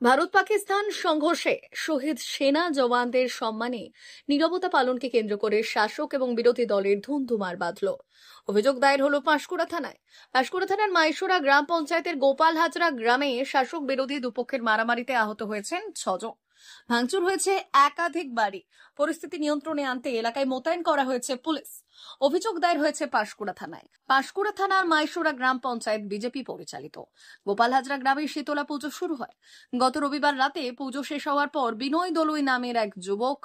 ভারত পাকিস্তান সংঘর্ষে শহীদ সেনা জওয়ানদের সম্মানে নীরবতা পালনকে কেন্দ্র করে শাসক এবং বিরোধী দলের ধুন্ধুমার বাঁধল। অভিযোগ দায়ের হলো পাঁশকুড়া থানায়। পাঁশকুড়া থানার মাইশোরা গ্রাম পঞ্চায়েতের গোপাল হাজরা গ্রামে শাসক বিরোধী দুপক্ষের মারামারিতে আহত হয়েছেন 6 জন। ভাঙচুর হয়েছে একাধিক বাড়ি। পরিস্থিতি নিয়ন্ত্রণে আনতে এলাকায় মোতায়েন করা হয়েছে পুলিশ। অভিযোগ দায়ের হয়েছে পাঁশকুড়া থানায়। পাঁশকুড়া থানার মাইশোরা গ্রাম পঞ্চায়েত বিজেপি পরিচালিত। গোপাল হাজরা গ্রামে শীতলা পুজো শুরু হয়। গত রবিবার রাতে পুজো শেষ হওয়ার পর বিনয় দলুই নামের এক যুবক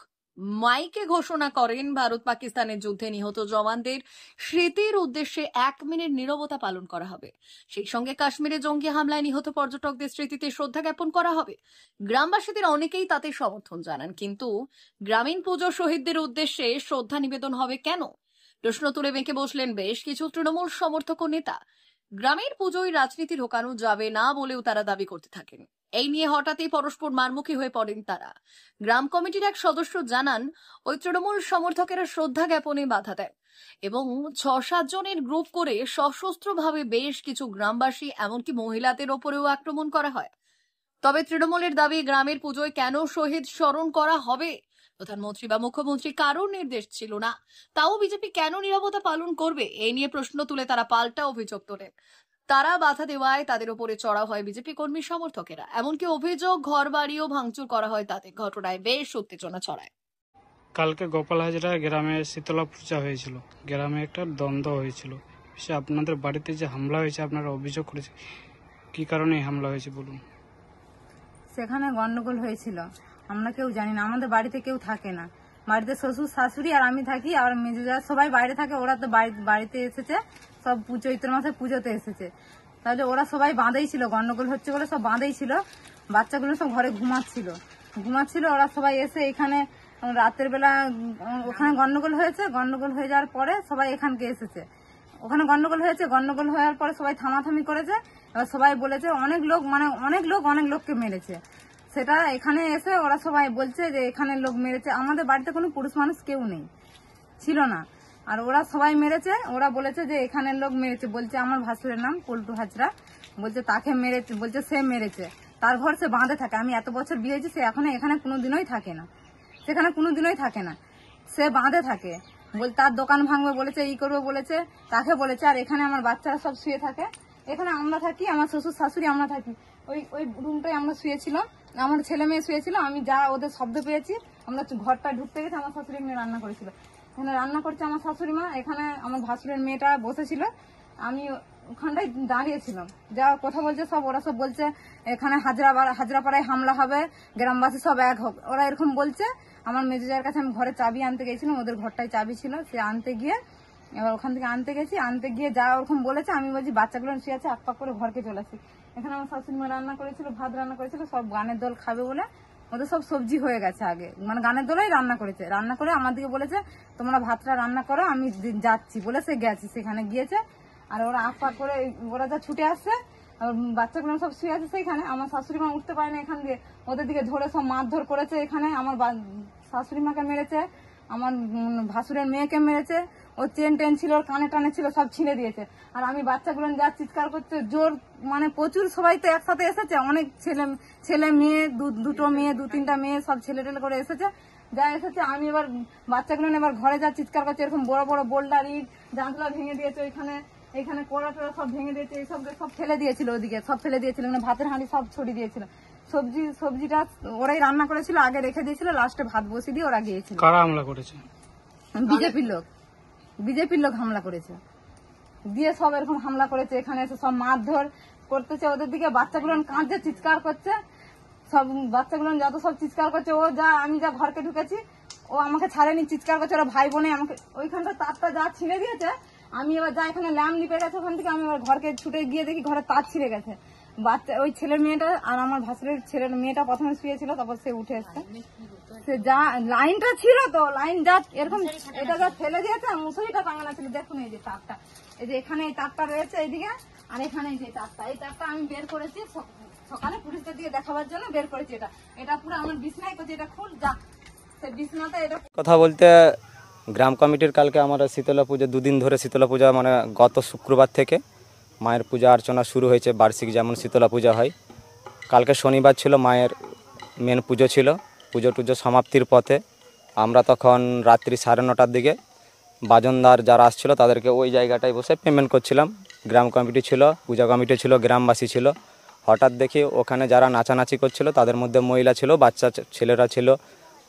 মাইকে ঘোষণা করেন ভারত পাকিস্তানের যুদ্ধে নিহত জওয়ানদের স্মৃতির উদ্দেশ্যে 1 মিনিট নীরবতা পালন করা হবে। সেই সঙ্গে কাশ্মীরে জঙ্গি হামলায় নিহত পর্যটকদের স্মৃতিতে শ্রদ্ধা জ্ঞাপন করা হবে। গ্রামবাসীদের অনেকেই তাতে সমর্থন জানান, কিন্তু গ্রামীণ পুজো শহীদদের উদ্দেশ্যে শ্রদ্ধা নিবেদন হবে কেন? প্রশ্ন তুলে বেঁকে বসলেন বেশ কিছু তৃণমূল সমর্থক ও নেতা। গ্রামের পুজোয় রাজনীতি ঢোকানো যাবে না বলেও তারা দাবি করতে থাকেন। এই নিয়ে হঠাৎই পরস্পর মারমুখী হয়ে পড়েন তারা। গ্রাম কমিটির এক সদস্য জানান, ওই তৃণমূল সমর্থকেরা শ্রদ্ধা জ্ঞাপনে বাধা দেয় এবং 6-7 জনের গ্রুপ করে সশস্ত্রভাবে বেশ কিছু গ্রামবাসী এমনকি মহিলাদের ওপরেও আক্রমণ করা হয়। তবে তৃণমূলের দাবি, গ্রামের পুজোয় কেন শহীদ স্মরণ করা হবে? প্রধানমন্ত্রী বা মুখ্যমন্ত্রী কারোর নির্দেশ ছিল না, তাও বিজেপি কেন নীরবতা পালন করবে? এই নিয়ে প্রশ্ন তুলে তারা পাল্টা অভিযোগ তোলেন। তারা বাধা দেওয়ায় তাদের উপরে চড়া হয় বিজেপি কর্মী সমর্থকেরা। এমনকি অভিযোগ, ঘরবাড়িও ভাঙচুর করা হয় তাদের। ঘটনায় বেশ উত্তেজনা ছড়ায়। কালকে গোপাল হাজরা গ্রামে শীতলা পূজা হয়েছিল। গ্রামে একটা দ্বন্দ্ব হয়েছিল। সে আপনাদের বাড়িতে যে হামলা হয়েছে, আপনারা অভিযোগ করেছে, কি কারণে এই হামলা হয়েছে বলুন। সেখানে গন্ডগোল হয়েছিল, আমরা কেউ জানি না। আমাদের বাড়িতে কেউ থাকে না, বাড়িতে শ্বশুর শাশুড়ি আর আমি থাকি, আর মেজো সবাই বাইরে থাকে। ওরা তো বাড়িতে এসেছে, সব চৈত্র মাসে পুজোতে এসেছে। তাহলে ওরা সবাই বাঁধেই ছিল, গন্ডগোল হচ্ছে বলে সব বাঁধেই ছিল। বাচ্চাগুলো সব ঘরে ঘুমাচ্ছিল। ওরা সবাই এসে এখানে রাতের বেলা ওখানে গন্ডগোল হয়েছে। গন্ডগোল হয়ে যাওয়ার পরে সবাই এখানকে এসেছে। ওখানে গন্ডগোল হয়েছে, গন্ডগোল হওয়ার পরে সবাই থামাথামি করেছে। এবার সবাই বলেছে অনেক লোককে মেরেছে। সেটা এখানে এসে ওরা সবাই বলছে যে এখানে লোক মেরেছে। আমাদের বাড়িতে কোনো পুরুষ মানুষ কেউ নেই, ছিল না। আর ওরা সবাই মেরেছে। ওরা বলেছে যে এখানের লোক মেরেছে। বলছে আমার ভাসুরের নাম পল্টু হাজরা, বলছে তাকে মেরেছে, বলছে সে মেরেছে। তার ঘর সে বাঁধে থাকে। আমি এত বছর বিয়ে হয়েছি, সে এখানে কোনোদিনই থাকে না, সেখানে কোনোদিনই থাকে না, সে বাঁধে থাকে। তার দোকান ভাঙবে বলেছে, ই করবে বলেছে, তাকে বলেছে। আর এখানে আমার বাচ্চারা সব শুয়ে থাকে। এখানে আমরা থাকি, আমার শ্বশুর শাশুড়ি আমরা থাকি। ওই রুমটাই আমরা শুয়েছিলাম, আমার ছেলে মেয়ে শুয়েছিল। আমি যা ওদের শব্দ পেয়েছি, আমরা ঘরটা ঢুকতে গেছি, আমার শাশুড়ি মেয়ে রান্না করেছিল। এখানে রান্না করছে আমার শাশুড়ি মা, এখানে আমার ভাসুরের মেয়েটা বসেছিল, আমি ওখানটায় দাঁড়িয়েছিলাম। যা কথা বলছে সব, ওরা সব বলছে এখানে হাজরাপাড়ায় হামলা হবে, গ্রামবাসী সব এক হোক, ওরা এরকম বলছে। আমার মেজোজার কাছে আমি ঘরে চাবি আনতে গেছিলাম, ওদের ঘরটায় চাবি ছিল, সে আনতে গিয়ে এবার ওখান থেকে আনতে গিয়ে যা ওরকম বলেছে, আমি বলছি বাচ্চাগুলো শুয়ে আছে, আকপাক করে ঘরকে চলে আসি। এখানে আমার শাশুড়ি মা রান্না করেছিল, ভাত রান্না করেছিল, সব গানের দল খাবে বলে ওদের সব সবজি হয়ে গেছে আগে, মানে গানের দলাই রান্না করেছে। রান্না করে আমার দিকে বলেছে তোমরা ভাতটা রান্না করো, আমি যাচ্ছি বলে সে গেছে, সেখানে গিয়েছে। আর ওরা আকপাক করে ওরা যা ছুটে আসছে, বাচ্চাগুলো সব শুয়ে আছে সেইখানে। আমার শাশুড়ি মা উঠতে পারে না, এখান দিয়ে ওদের দিকে ধরে সব মারধর করেছে। এখানে আমার শাশুড়ি মাকে মেরেছে, আমার ভাসুরের মেয়েকে মেরেছে। ওর চেন ছিল, ওর কানে টানে ছিল, সব ছিঁড়ে দিয়েছে। আর আমি বাচ্চাগুলো যা চিৎকার করছে জোর, মানে প্রচুর সবাই তো একসাথে এসেছে, অনেক ছেলে মেয়ে, দুটো মেয়ে, 2-3টা মেয়ে, সব ছেলে টেলে করে এসেছে। যা এসেছে আমি এবার বাচ্চাগুলো এবার ঘরে যা চিৎকার করছে, এরকম বড় বড় বোল্ডার ইট জানলা ভেঙে দিয়েছে, এখানে কোড়া টোড়া সব ভেঙে দিয়েছে, এইসব সব ফেলে দিয়েছিল, ওদিকে সব ফেলে দিয়েছিল, মানে ভাতের হাঁড়ি সব ছড়িয়ে দিয়েছিল। সবজিটা ওরাই রান্না করেছিল, আগে রেখে দিয়েছিল, লাস্টে ভাত বসিয়ে দিয়ে ওরা গিয়েছিল। কারা হামলা করেছে? বিজেপির লোক হামলা করেছে, দিয়ে সব এরকম হামলা করেছে। এখানে এসে সব মারধর করতেছে ওদের দিকে। বাচ্চাগুলো কাঁদছে, চিৎকার করছে, সব বাচ্চাগুলো যত সব চিৎকার করছে। আমি যা ঘরকে ঢুকেছি, ও আমাকে ছাড়েনি, চিৎকার করছে। ওরা ভাই বোনে আমাকে ওইখানটা তারটা যা ছিঁড়ে দিয়েছে। আমি এবার যা এখানে ল্যাম্প লিপে গেছে, ওখান থেকে আমি এবার ঘরকে ছুটে গিয়ে দেখি ঘরে তার ছিঁড়ে গেছে। ওই ছেলের মেয়েটা আর আমার ভাসুরের ছেলের মেয়েটা প্রথমে শুয়েছিল, তারপর সে উঠে এসছে। সে যা লাইনটা ছিল, তো লাইন যা এরকম এটা যা ফেলে দিয়েছে, মুসুরিটা টাঙানো ছিল। দেখুন এই যে তারটা, এই যে এখানে এই তারটা রয়েছে এইদিকে, আর এখানে এই যে তারটা আমি বের করেছি সকালে পুলিশদের দিকে দেখাবার জন্য বের করেছি। এটা পুরো আমার বিছনায় করছি, এটা খুল যা সে বিছনাতে। এটা কথা বলতে গ্রাম কমিটির কালকে আমরা শীতলা পুজো 2 দিন ধরে শীতলা পূজা, মানে গত শুক্রবার থেকে মায়ের পূজা অর্চনা শুরু হয়েছে। বার্ষিক যেমন শীতলা পূজা হয়, কালকে শনিবার ছিল, মায়ের মেন পুজো ছিল, পুজো সমাপ্তির পথে আমরা তখন রাত্রি 9:30টার দিকে বাজনদার যারা আসছিল তাদেরকে ওই জায়গাটায় বসে পেমেন্ট করছিলাম। গ্রাম কমিটি ছিল, পূজা কমিটি ছিল, গ্রামবাসী ছিল। হঠাৎ দেখি ওখানে যারা নাচানাচি করছিল তাদের মধ্যে মহিলা ছিল, বাচ্চা ছেলেরা ছিল,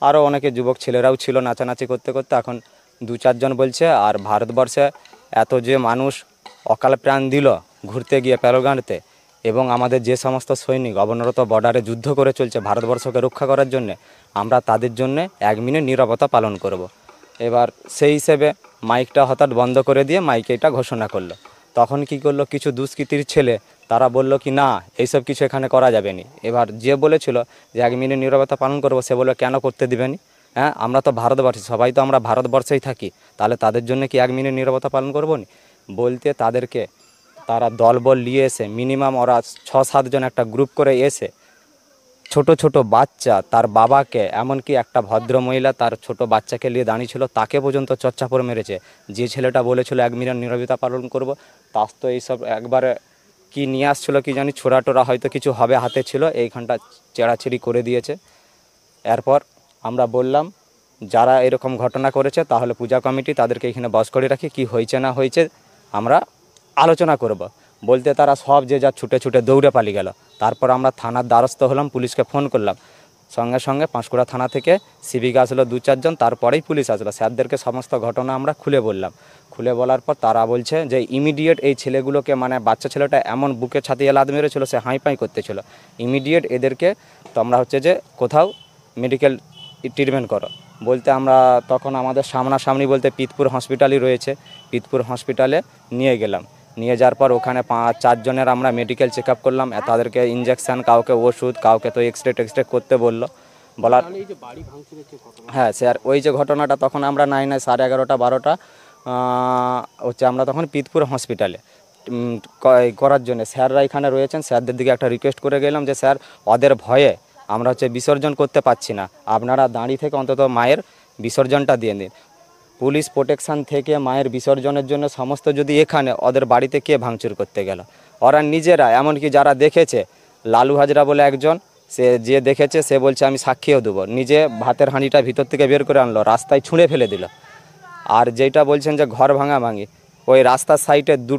আরও অনেকে যুবক ছেলেরাও ছিল নাচানাচি করতে করতে। এখন 2-4 জন বলছে, আর ভারতবর্ষে এত যে মানুষ অকাল প্রাণ দিল ঘুরতে গিয়ে প্যারোগাঁড়তে, এবং আমাদের যে সমস্ত সৈনিক অবনরত বর্ডারে যুদ্ধ করে চলছে ভারতবর্ষকে রক্ষা করার জন্য, আমরা তাদের জন্য 1 মিনিট নীরবতা পালন করব। এবার সেই হিসেবে মাইকটা হঠাৎ বন্ধ করে দিয়ে মাইকে এটা ঘোষণা করলো। তখন কি করলো, কিছু দুষ্কৃতীর ছেলে তারা বলল কি না, এইসব কিছু এখানে করা যাবে না। এবার যে বলেছিল যে 1 মিনিট নীরবতা পালন করব, সে বললো কেন করতে দিবেনি? হ্যাঁ, আমরা তো ভারতবর্ষী, সবাই তো আমরা ভারতবর্ষেই থাকি, তাহলে তাদের জন্য কি 1 মিনিট নীরবতা পালন করবো না? বলতে তাদেরকে তারা দলবল নিয়ে এসে মিনিমাম ওরা 6-7 জন একটা গ্রুপ করে এসে ছোট ছোট বাচ্চা, তার বাবাকে, এমনকি একটা ভদ্র মহিলা তার ছোট বাচ্চাকে নিয়ে দাঁড়িয়ে ছিল, তাকে পর্যন্ত চচ্চাপড় মেরেছে। যে ছেলেটা বলেছিল 1 মিনিট নীরবতা পালন করব, তার তো এইসব একবারে কি নিয়ে আসছিল কি জানি, ছোড়া টোরা হয়তো কিছু হবে হাতে ছিল, এইখানটা চেড়াছেড়ি করে দিয়েছে। এরপর আমরা বললাম যারা এরকম ঘটনা করেছে তাহলে পূজা কমিটি তাদেরকে এখানে বস করে রাখি, কি হয়েছে না হয়েছে আমরা আলোচনা করব। বলতে তারা সব যে যা ছুটে ছুটে দৌড়ে পালিয়ে গেল। তারপর আমরা থানার দ্বারস্থ হলাম, পুলিশকে ফোন করলাম। সঙ্গে সঙ্গে পাঁশকুড়া থানা থেকে সিভিক আসলো 2-4 জন, তারপরেই পুলিশ আসলো। স্যারদেরকে সমস্ত ঘটনা আমরা খুলে বললাম। খুলে বলার পর তারা বলছে যে ইমিডিয়েট এই ছেলেগুলোকে, মানে বাচ্চা ছেলেটা এমন বুকে ছাতিয়ে লাদ মেরেছিল, সে হাঁই করতেছিল, ইমিডিয়েট এদেরকে তোমরা হচ্ছে যে কোথাও মেডিকেল ট্রিটমেন্ট করো। বলতে আমরা তখন আমাদের সামনাসামনি বলতে পিতপুর হসপিটালই রয়েছে, পিতপুর হসপিটালে নিয়ে গেলাম। নিয়ে যাওয়ার পর ওখানে 5-4 জনের আমরা মেডিকেল চেক আপ করলাম। তাদেরকে ইঞ্জেকশান, কাউকে ওষুধ, কাউকে তো এক্সরে করতে বললো। বলার হ্যাঁ স্যার, ওই যে ঘটনাটা তখন আমরা 11:30-12টা হচ্ছে আমরা তখন পিতপুর হসপিটালে করার জন্য স্যাররা এখানে রয়েছেন, স্যারদের দিকে একটা রিকোয়েস্ট করে গেলাম যে স্যার ওদের ভয়ে আমরা হচ্ছে বিসর্জন করতে পারছি না, আপনারা দাঁড়িয়ে থেকে অন্তত মায়ের বিসর্জনটা দিয়ে দিন। পুলিশ প্রোটেকশান থেকে মায়ের বিসর্জনের জন্য সমস্ত যদি এখানে ওদের বাড়িতে কে ভাঙচুর করতে গেল, ওরা নিজেরা, এমনকি যারা দেখেছে, লালু হাজরা বলে একজন, সে যে দেখেছে সে বলছে আমি সাক্ষীও দেবো, নিজে ভাতের হাঁড়িটা ভিতর থেকে বের করে আনলো, রাস্তায় ছুঁড়ে ফেলে দিল। আর যেটা বলছেন যে ঘর ভাঙি, ওই রাস্তার সাইডে 2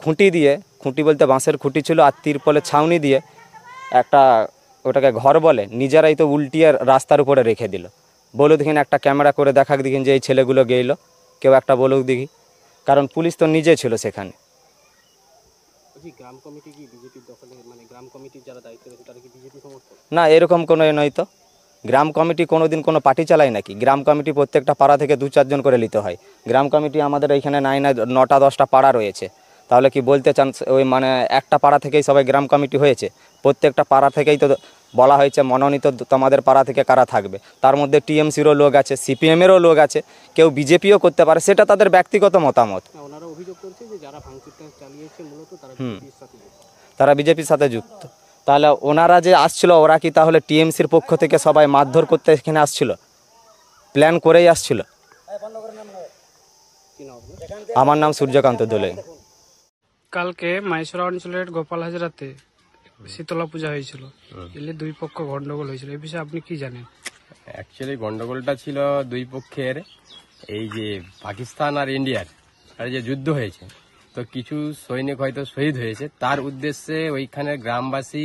খুঁটি দিয়ে, খুঁটি বলতে বাঁশের খুঁটি ছিল, আর তিরপলে ছাউনি দিয়ে একটা, ওটাকে ঘর বলে, নিজেরাই তো উল্টিয়ে রাস্তার উপরে রেখে দিল। বলো দেখিন, একটা ক্যামেরা করে দেখাক দেখিন যে এই ছেলেগুলো গেলো, কেউ একটা বলুক দেখি, কারণ পুলিশ তো নিজে ছিল সেখানে। গ্রাম কমিটি কি বিজেপির দখলে, মানে গ্রাম কমিটির যারা দায়িত্ব রয়েছে তারা কি বিজেপি সমর্থক? না, এরকম কোনো নয় তো। গ্রাম কমিটি কোনো দিন কোনো পার্টি চালায় নাকি? গ্রাম কমিটি প্রত্যেকটা পাড়া থেকে 2-4 জন করে নিতে হয়। গ্রাম কমিটি আমাদের এইখানে 9-10টা পাড়া রয়েছে, তাহলে কি বলতে চান ওই মানে একটা পাড়া থেকেই সবাই গ্রাম কমিটি হয়েছে? প্রত্যেকটা পাড়া থেকেই তো বলা হয়েছে মনোনীত তোমাদের পাড়া থেকে কারা থাকবে। তার মধ্যে টিএমসিরও লোক আছে, সিপিএমেরও লোক আছে, কেউ বিজেপিও করতে পারে, সেটা তাদের ব্যক্তিগত মতামত। ওনারা অভিযোগ করছে যে যারা ভাঙচুরটা চালিয়েছে মূলত তারা বিজেপির সাথে যুক্ত। তারা বিজেপির সাথে যুক্ত। তাহলে ওনারা যে আসছিল, ওরা কি তাহলে টিএমসির পক্ষ থেকে সবাই মারধর করতে এখানে আসছিল? প্ল্যান করেই আসছিল। আমার নাম সূর্যকান্ত দোলে। কালকে মাইসোরা অঞ্চলের গোপাল হাজরাতে শীতলা পূজা হয়েছিল, এলে 2 পক্ষ গন্ডগোল হয়েছিল, এই বিষয়ে আপনি কি জানেন? অ্যাকচুয়ালি গন্ডগোলটা ছিল 2 পক্ষের, এই যে পাকিস্তান আর ইন্ডিয়ার আর যে যুদ্ধ হয়েছে, তো কিছু সৈনিক হয়তো শহীদ হয়েছে, তার উদ্দেশ্যে ওইখানের গ্রামবাসী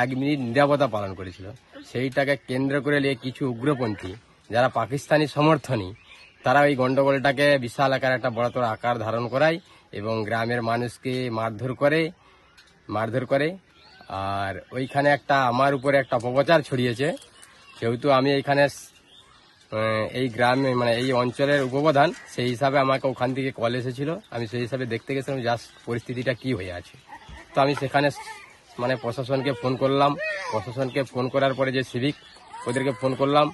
1 মিনিট নীরবতা পালন করেছিল। সেইটাকে কেন্দ্র করে নিয়ে কিছু উগ্রপন্থী যারা পাকিস্তানি সমর্থনী, তারা ওই গন্ডগোলটাকে বিশাল আকার একটা বড়তর আকার ধারণ করায় এবং গ্রামের মানুষকে মারধর করে। আর ওইখানে একটা আমার উপরে একটা অপপ্রচার ছড়িয়েছে। যেহেতু আমি এইখানে এই গ্রামে, মানে এই অঞ্চলের উপপ্রধান, সেই হিসাবে আমাকে ওখান থেকে কল এসেছিল, আমি সেই হিসাবে দেখতে গেছিলাম জাস্ট পরিস্থিতিটা কি হয়ে আছে। তো আমি সেখানে মানে প্রশাসনকে ফোন করলাম, প্রশাসনকে ফোন করার পরে যে সিভিক, ওদেরকে ফোন করলাম,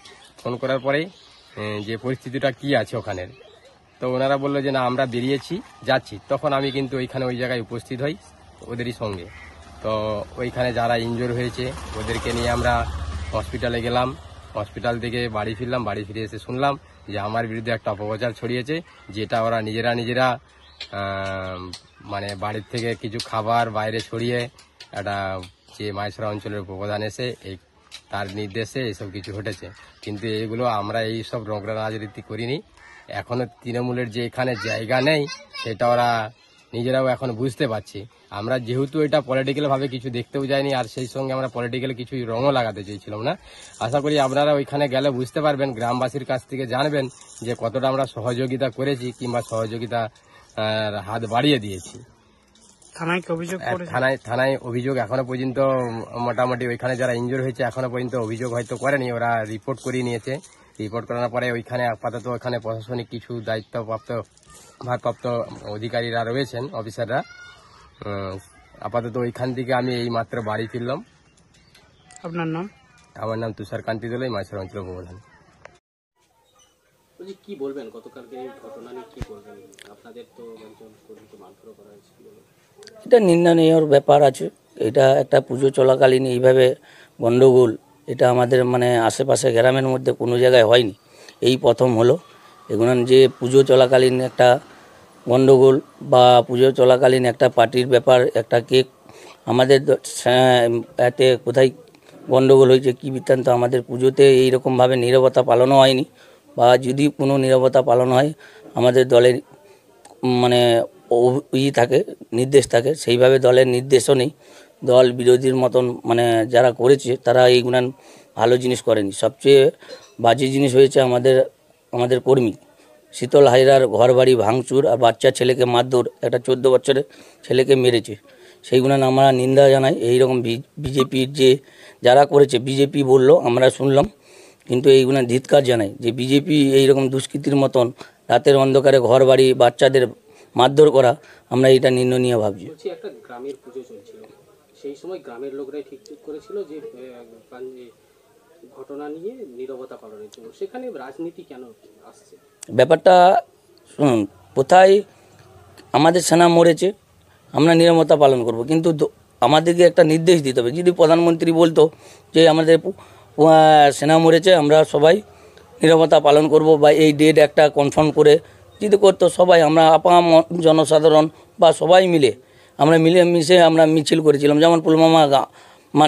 ফোন করার পরেই যে পরিস্থিতিটা কি আছে ওখানের, তো ওনারা বললো যে না আমরা বেরিয়েছি, যাচ্ছি। তখন আমি কিন্তু ওই জায়গায় উপস্থিত হই ওদেরই সঙ্গে। তো ওইখানে যারা ইনজোর হয়েছে ওদেরকে নিয়ে আমরা হসপিটালে গেলাম, হসপিটাল থেকে বাড়ি ফিরলাম। বাড়ি ফিরে এসে শুনলাম যে আমার বিরুদ্ধে একটা অপপ্রচার ছড়িয়েছে, যেটা ওরা নিজেরা মানে বাড়ির থেকে কিছু খাবার বাইরে ছড়িয়ে একটা যে মাইসরা অঞ্চলের উপপ্রধান এসে এই তার নির্দেশে এসব কিছু ঘটেছে। কিন্তু এগুলো আমরা এই সব নোংরা রাজনীতি করিনি। এখনো তৃণমূলের যে এখানে জায়গা নেই সেটা ওরা নিজেরাও এখন বুঝতে পারছি। আমরা যেহেতু এটা পলিটিক্যাল ভাবে কিছু দেখতেও যাইনি, আর সেই সঙ্গে আমরা পলিটিক্যাল কিছু রঙও লাগাতে চাইছিলাম না। আশা করি আপনারা ওইখানে গেলে বুঝতে পারবেন, গ্রামবাসীর কাছ থেকে জানবেন যে কতটা আমরা সহযোগিতা করেছি কিংবা সহযোগিতা হাত বাড়িয়ে দিয়েছি। থানায় কি অভিযোগ করেছে? থানায় অভিযোগ এখনো পর্যন্ত মোটামুটি ওইখানে যারা ইনজুর হয়েছে এখনো পর্যন্ত অভিযোগ হয়তো করেনি, ওরা রিপোর্ট করিয়ে নিয়েছে। রিপোর্ট করানোর পরে ওইখানে আপাতত ওখানে প্রশাসনিক কিছু দায়িত্বপ্রাপ্ত ভারপ্রাপ্ত অধিকারীরা রয়েছেন, অফিসাররা। আপাতত ওইখান থেকে আমি এই মাত্র বাড়ি ফিরলাম। আপনার নাম? আমার নাম তুষার কান্তি দোলাই, মাইসর অঞ্চল উপপ্রধান। বলছি কি বলবেন গতকালকে এই ঘটনা নিয়ে, কি বলবেন? আপনাদের তো একজন কর্মীকে মারধর করা হয়েছিল। এটা নিন্দনীয় ব্যাপার আছে। এটা একটা পুজো চলাকালীন এইভাবে গণ্ডগোল, এটা আমাদের মানে আশেপাশে গ্রামের মধ্যে কোনো জায়গায় হয়নি, এই প্রথম হলো। এগুলো যে পুজো চলাকালীন একটা গণ্ডগোল বা পুজো চলাকালীন একটা পার্টির ব্যাপার, একটা কেক আমাদের এতে কোথায় গণ্ডগোল হয়েছে কী বৃত্তান্ত। আমাদের পুজোতে এইরকমভাবে নীরবতা পালনও হয়নি, বা যদি কোনো নীরবতা পালন হয় আমাদের দলের মানে থাকে, নির্দেশ থাকে, সেইভাবে দলের নির্দেশও নেই। দল বিরোধীর মতন মানে যারা করেছে তারা এইগুলো ভালো জিনিস করেনি। সবচেয়ে বাজে জিনিস হয়েছে আমাদের কর্মী শীতল হায়রার ঘর বাড়ি ভাঙচুর আর বাচ্চা ছেলেকে মারধর, একটা 14 বছরের ছেলেকে মেরেছে। সেইগুলো আমরা নিন্দা জানাই। এইরকম বিজেপির যে যারা করেছে, বিজেপি বললো আমরা শুনলাম, কিন্তু এইগুলো ধিক্কার জানাই যে বিজেপি এইরকম দুষ্কৃতির মতন রাতের অন্ধকারে ঘর বাড়ি বাচ্চাদের মারধর করা, আমরা এটা নিন্দনীয় ভাবছি। বলছি একটা গ্রামের পুজো চলছিল, সেই সময় গ্রামের লোকরাই ঠিক করেছিল যে ঘটনা নিয়ে নীরবতা পালনের জন্য, সেখানে রাজনীতি কেন আসছে? ব্যাপারটা শুনুন, কোথায় আমাদের সেনা মরেছে আমরা নীরবতা পালন করব, কিন্তু আমাদেরকে একটা নির্দেশ দিতে হবে। যদি প্রধানমন্ত্রী বলতো যে আমাদের সেনা মরেছে আমরা সবাই নীরবতা পালন করব, বা এই ডেট একটা কনফার্ম করে যদি করতো, সবাই আমরা আপাম জনসাধারণ বা সবাই মিলে আমরা মিলেমিশে আমরা মিছিল করেছিলাম। যেমন পুলওয়ামা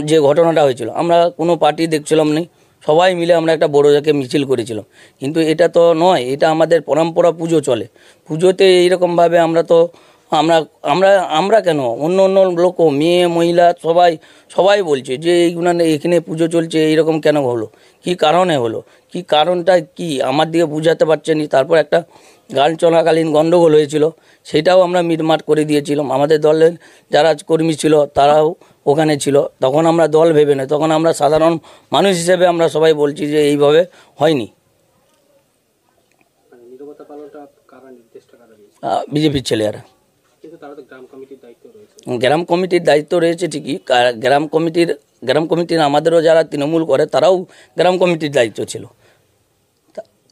যে ঘটনাটা হয়েছিল, আমরা কোনো পার্টি দেখছিলাম না, সবাই মিলে আমরা একটা বড় জায়গায় মিছিল করেছিলাম। কিন্তু এটা তো নয়, এটা আমাদের পরম্পরা, পুজো চলে। পুজোতে এইরকমভাবে আমরা কেন, অন্য লোকও, মেয়ে মহিলা সবাই বলছে যে এইগুলো এখানে পুজো চলছে, এইরকম কেন হলো, কি কারণে হলো, কি কারণটা কি আমার দিকে বুঝাতে পারছেনি। তারপর একটা গান চলাকালীন গণ্ডগোল হয়েছিল, সেটাও আমরা মিটমাট করে দিয়েছিলাম। আমাদের দলের যারা কর্মী ছিল তারাও ওখানে ছিল, তখন আমরা দল ভেবে না, তখন আমরা সাধারণ মানুষ হিসেবে আমরা সবাই বলছি যে এইভাবে হয়নি। নীরবতা পালনটা কারা নির্দেশটা কারা দিয়েছে? বিজেপির ছেলেরা। কিন্তু তারা তো গ্রাম কমিটির দায়িত্ব রয়েছে। গ্রাম কমিটির দায়িত্ব রয়েছে ঠিকই, গ্রাম কমিটির আমাদেরও যারা তৃণমূল করে তারাও গ্রাম কমিটির দায়িত্ব ছিল।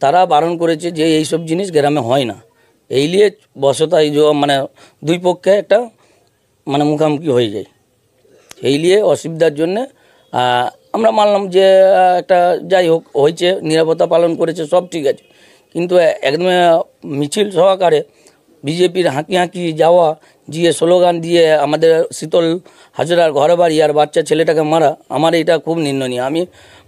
তারা বারণ করেছে যে এইসব জিনিস গ্রামে হয় না। এই নিয়ে বসতায় মানে দুই পক্ষে একটা মানে মুখামুখি হয়ে যায়, এই নিয়ে অসুবিধার জন্যে আমরা মানলাম যে একটা যাই হোক হয়েছে, নিরাপত্তা পালন করেছে, সব ঠিক আছে। কিন্তু একদম মিছিল সহকারে বিজেপির হাঁকি যাওয়া, দিয়ে স্লোগান দিয়ে আমাদের শীতল হাজরার ঘরে বাড়ি আর বাচ্চা ছেলেটাকে মারা, আমার এটা খুব নিন্দনীয়। আমি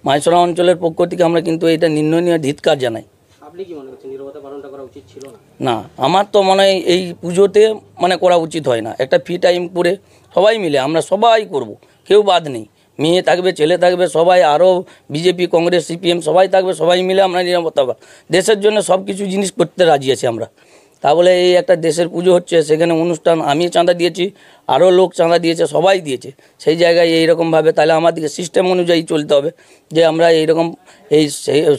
মাইসরা অঞ্চলের পক্ষ থেকে আমরা কিন্তু এটা নিন্দনীয় ধিক্কার জানাই। আপনি কি মনে করছেন নীরবতা পালনটা করা উচিত ছিল না? না, আমার তো মনে হয় এই পুজোতে মানে করা উচিত হয় না। একটা ফ্রি টাইম করে সবাই মিলে আমরা সবাই করব, কেউ বাদ নেই, মেয়ে থাকবে ছেলে থাকবে সবাই, আরও বিজেপি কংগ্রেস সিপিএম সবাই থাকবে, সবাই মিলে আমরা নিরাপত্তা দেশের জন্য সব কিছু জিনিস করতে রাজি আছি আমরা। তা বলে এই একটা দেশের পুজো হচ্ছে, সেখানে অনুষ্ঠান আমি চাঁদা দিয়েছি, আরও লোক চাঁদা দিয়েছে, সবাই দিয়েছে, সেই জায়গায় এইরকমভাবে তাহলে আমাদেরকে সিস্টেম অনুযায়ী চলতে হবে যে আমরা এইরকম এই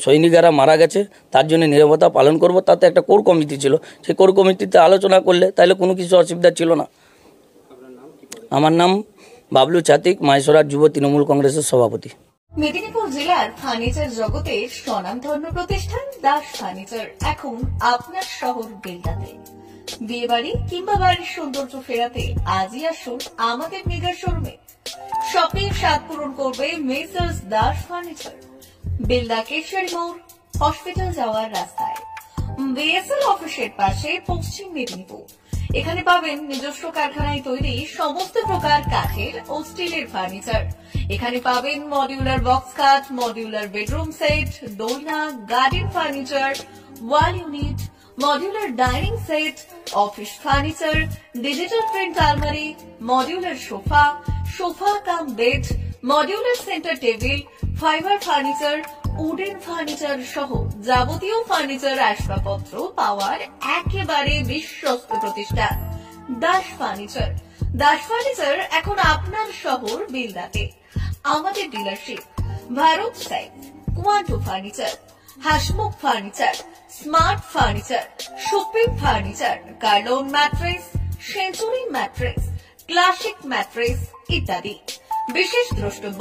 সৈনিকেরা মারা গেছে তার জন্য নীরবতা পালন করব। তাতে একটা কোর কমিটি ছিল, সেই কোর কমিটিতে আলোচনা করলে তাহলে কোনো কিছু অসুবিধা ছিল না। আমার নাম বাবলু চাতিক, মাইসরার যুব তৃণমূল কংগ্রেসের সভাপতি। মেদিনীপুর জেলার ফার্নিচার জগতের স্বনামধন্য প্রতিষ্ঠান দাস ফার্নিচার এখন আপনার শহর বেলদাতে। বিয়ে বাড়ি কিংবা বাড়ির সৌন্দর্য ফেরাতে আজই আসুন আমাদের মেগা শোরুমে। শপিং স্বাদ পূরণ করবে মেসার্স দাস ফার্নিচার, বেলদা কেশরী মোড়, হসপিটাল যাওয়ার রাস্তায়, বিএসএল অফিসের পাশে, পশ্চিম মেদিনীপুর। এখানে পাবেন নিজস্ব কারখানায় তৈরি সমস্ত প্রকার কাঠের ও স্টিলের ফার্নিচার। এখানে পাবেন মডিউলার বক্স কাট, মডিউলার বেডরুম সেট, দোলনা, garden furniture, wall unit, modular dining set, office furniture, digital print আলমারি, modular sofa, sofa cum bed, modular centre table, fibre furniture, wooden furniture সহ যাবতীয় ফার্নিচার আসবাবপত্র পাওয়ার একেবারে বিশ্বস্ত প্রতিষ্ঠান দাস ফার্নিচার। দাস ফার্নিচার এখন আপনার শহর বেলদাতে। আমাদের dealership Bharat side, Quanto furniture, Hasmukh furniture, smart furniture, supreme furniture, Kurlon mattress, century mattress, classic mattress ইত্যাদি। বিশেষ দ্রষ্টব্য,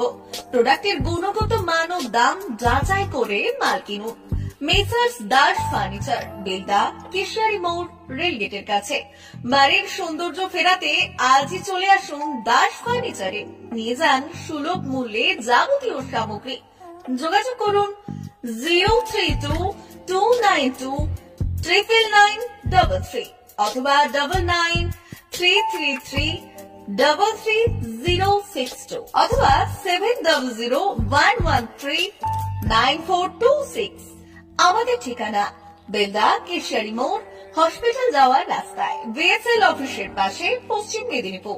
প্রোডাক্টের গুণগত মান ও দাম যাচাই করে মাল কিনুন। মেসার্স দাস ফার্নিচার, বেলদা, কেশিয়ারি মোড়, রেলগেটের কাছে। বাড়ির সৌন্দর্য ফেরাতে আজই চলে আসুন দাস ফার্নিচারে, নিয়ে যান সুলভ মূল্যে যাবতীয় সামগ্রী। যোগাযোগ করুন 03229299933 অথবা 9933333062 অথবা 7001139426। আমাদের ঠিকানা বেলদা, কেশিয়ারি মোড়, হসপিটাল যাওয়ার রাস্তায়, বিএসএল অফিসের পাশে, পশ্চিম মেদিনীপুর।